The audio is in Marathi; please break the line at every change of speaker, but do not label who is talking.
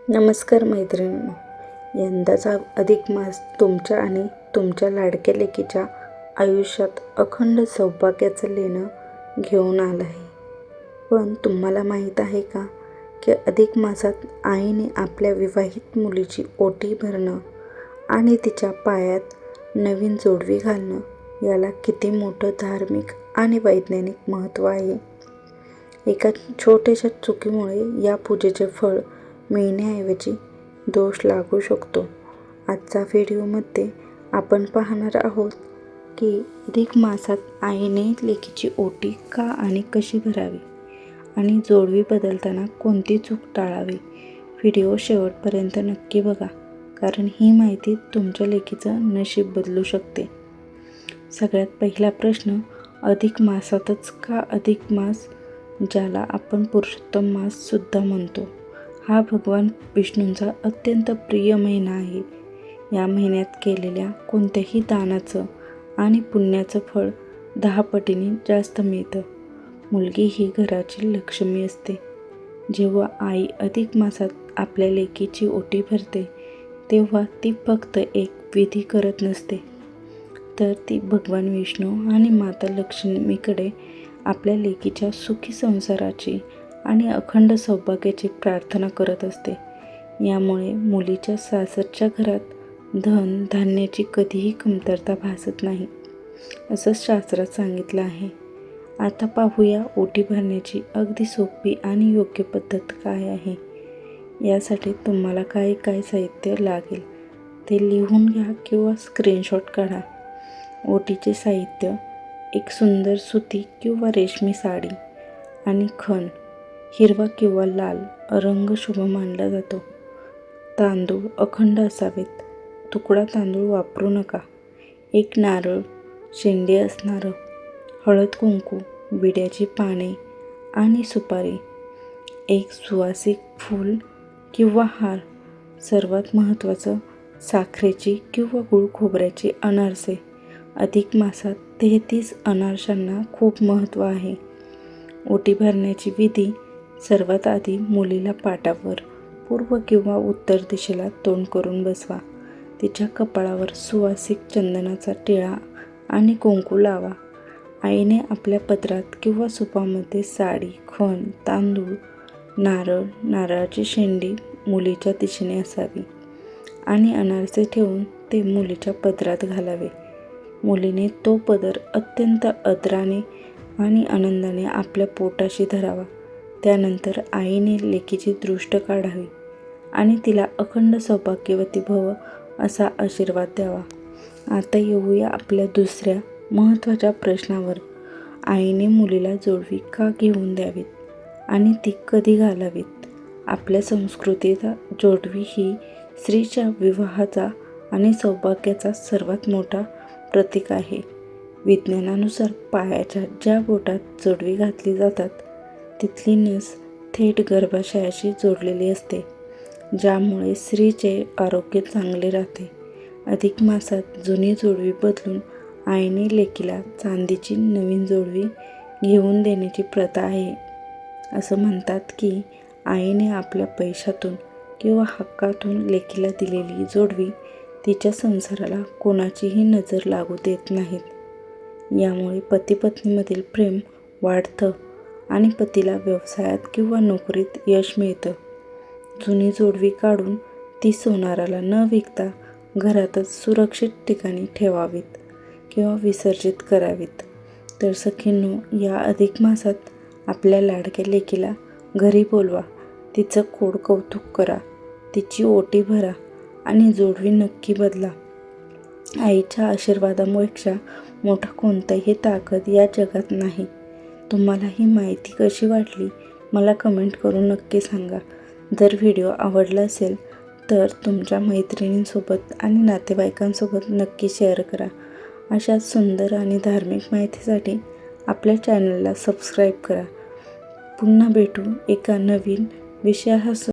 नमस्कार मैत्रिणींनो, यंदाचा अधिक मास तुमच्या आणि तुमच्या लाडक्या लेकीच्या आयुष्यात अखंड सौभाग्याचं लेणं घेऊन आलं आहे. पण तुम्हाला माहीत आहे का की अधिक मासात आईने आपल्या विवाहित मुलीची ओटी भरणं आणि तिच्या पायात नवीन जोडवी घालणं याला किती मोठं धार्मिक आणि वैज्ञानिक महत्त्व आहे. एका छोट्याशा चुकीमुळे या पूजेचे फळ मिळण्याऐवजी दोष लागू शकतो. आजच्या व्हिडिओमध्ये आपण पाहणार आहोत की अधिक मासात आईने लेकीची ओटी का आणि कशी भरावी आणि जोडवी बदलताना कोणती चूक टाळावी. व्हिडिओ शेवटपर्यंत नक्की बघा, कारण ही माहिती तुमच्या लेकीचं नशीब बदलू शकते. सगळ्यात पहिला प्रश्न, अधिक मासातच का अधिक मास, ज्याला आपण पुरुषोत्तम मास सुद्धा म्हणतो, हा भगवान विष्णूंचा अत्यंत प्रिय महिना आहे. या महिन्यात केलेल्या कोणत्याही दानाचं आणि पुण्याचं फळ 10 पटीने जास्त मिळतं. मुलगी ही घराची लक्ष्मी असते. जेव्हा आई अधिक मासात आपल्या लेकीची ओटी भरते तेव्हा ती फक्त एक विधी करत नसते, तर ती भगवान विष्णू आणि माता लक्ष्मीकडे आपल्या लेकीच्या सुखी संसाराची आणि अखंड सौभाग्याची प्रार्थना करत असते. यामुळे मुलीच्या सासरच्या घरात धन धान्याची कधीही कमतरता भासत नाही, असं शास्त्रात सांगितलं आहे. आता पाहूया ओटी भरण्याची अगदी सोपी आणि योग्य पद्धत काय आहे. यासाठी तुम्हाला काय साहित्य लागेल ते लिहून घ्या किंवा स्क्रीनशॉट काढा. ओटीचे साहित्य: एक सुंदर सुती किंवा रेशमी साडी आणि खण. हिरवा किंवा लाल रंग शुभ मानला जातो. तांदूळ अखंड असावेत, तुकडा तांदूळ वापरू नका. एक नारळ, शेंडे असणारं. हळद कुंकू, विड्याची पाने आणि सुपारी. एक सुवासिक फूल किंवा हार. सर्वात महत्त्वाचं, साखरेची किंवा गूळ खोबऱ्याची अनारसे. अधिक मासात 33 अनारशांना खूप महत्त्व आहे. ओटी भरण्याची विधी: सर्वात आधी मुलीला पाटावर पूर्व किंवा उत्तर दिशेला तोंड करून बसवा. तिच्या कपाळावर सुवासिक चंदनाचा टिळा आणि कुंकू लावा. आईने आपल्या पदरात किंवा सुपामध्ये साडी, खण, तांदूळ, नारळ, नारळाची शेंडी मुलीच्या दिशेने असावी आणि अनारसे ठेवून ते मुलीच्या पदरात घालावे. मुलीने तो पदर अत्यंत आदराने आणि आनंदाने आपल्या पोटाशी धरावा. त्यानंतर आईने लेकीची दृष्ट काढावी आणि तिला अखंड सौभाग्यवती भव असा आशीर्वाद द्यावा. आता येऊया आपल्या दुसऱ्या महत्त्वाच्या प्रश्नावर. आईने मुलीला जोडवी का घेऊन द्यावीत आणि ती कधी घालावीत. आपल्या संस्कृतीत जोडवी ही स्त्रीच्या विवाहाचा आणि सौभाग्याचा सर्वात मोठा प्रतीक आहे. विज्ञानानुसार पायाच्या ज्या बोटात जोडवी घातली जातात तिथली नस थेट गर्भाशयाशी जोडलेली असते, ज्यामुळे स्त्रीचे आरोग्य चांगले राहते. अधिक मासात जुनी जोडवी बदलून आईने लेकीला चांदीची नवीन जोडवी घेऊन देण्याची प्रथा आहे. असं म्हणतात की आईने आपल्या पैशातून किंवा हक्कातून लेकीला दिलेली जोडवी तिच्या संसाराला कोणाचीही नजर लागू देत नाहीत. यामुळे पती-पत्नीमधील प्रेम वाढतं आणि पतीला व्यवसायात किंवा नोकरीत यश मिळतं. जुनी जोडवी काढून ती सोनाराला न विकता घरातच सुरक्षित ठिकाणी ठेवावीत किंवा विसर्जित करावीत. तर सखींनो, या अधिक मासात आपल्या लाडक्या लेकीला घरी बोलवा, तिचं गोड कौतुक करा, तिची ओटी भरा आणि जोडवी नक्की बदला. आईच्या आशीर्वादापेक्षा मोठा कोणताही ताकद या जगात नाही. तुम्हाला ही माहिती कशी वाटली मला कमेंट करून नक्की सांगा. जर व्हिडिओ आवडला असेल तर तुमच्या मैत्रिणींसोबत आणि नातेवाईकांसोबत नक्की शेअर करा. अशाच सुंदर आणि धार्मिक माहितीसाठी आपल्या चॅनलला सबस्क्राईब करा. पुन्हा भेटू एका नवीन विषयासह.